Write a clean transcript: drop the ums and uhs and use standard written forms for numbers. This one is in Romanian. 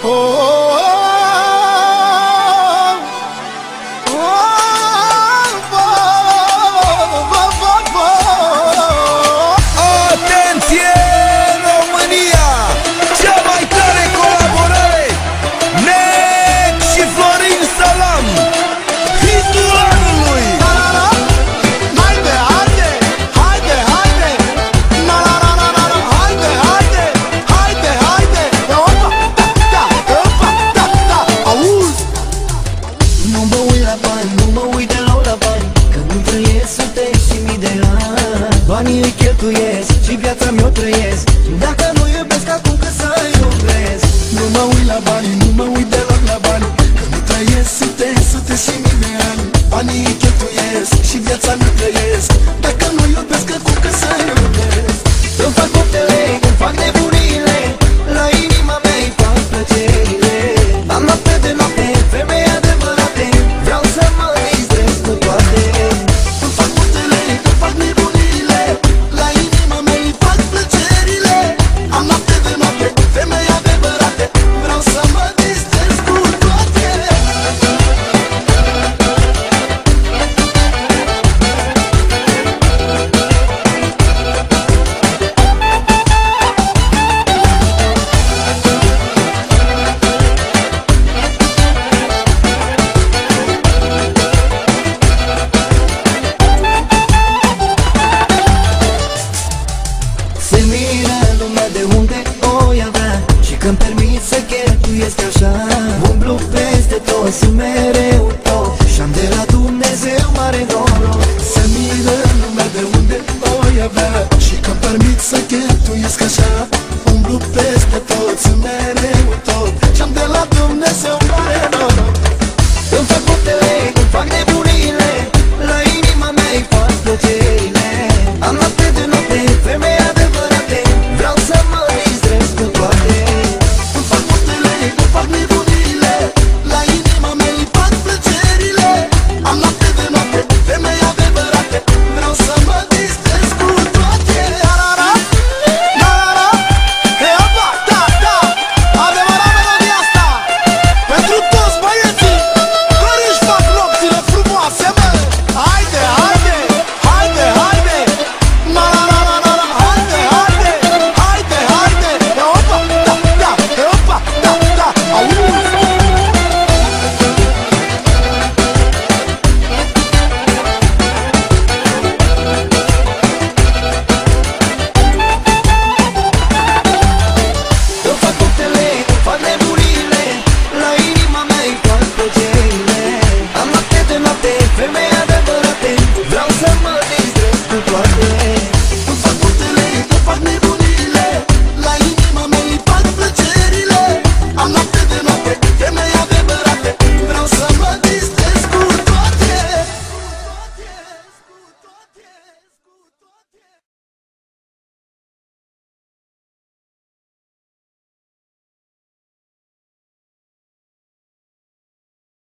Atenție, România! Cea mai tare colaborare, Nec și Florin Salam, hitul anului. Haide, haide, haide, haide, na na na na na, haide, haide, haide, haide, opa, da, opa, da, da, auzi? Nu mă uit la bani, nu mă uit deloc la bani, că nu trăiesc sute și mii de ani. Banii îi cheltuiesc și viața mi-o trăiesc. Dacă nu iubesc acum, că să iubesc. Nu mă uit la bani, nu mă uit deloc la bani, că nu trăiesc sute, sute și mii de ani. Banii îi cheltuiesc și viața mi-o trăiesc. Dacă nu iubesc acum, că să iubesc. Îmi fac moftele, îmi fac nebunile, la inima mea îi fac plăcerile. Am noapte de noapte, femei adevărate, vreau să mă distrez cu toate. Îmi fac moftele, îmi fac nebunile, la inima mea îi fac plăcerile. Am noapte de noapte, femei adevărate, vreau să mă distrez cu toate. Se miră lumea de unde o avea și când permit să cheltuiesc așa. Umblu peste tot, sunt mereu tot și-am de la Dumnezeu mare noroc. Se miră lumea de unde o avea și când permit să cheltuiesc așa. Umblu peste tot, sunt mereu tot și-am de la Dumnezeu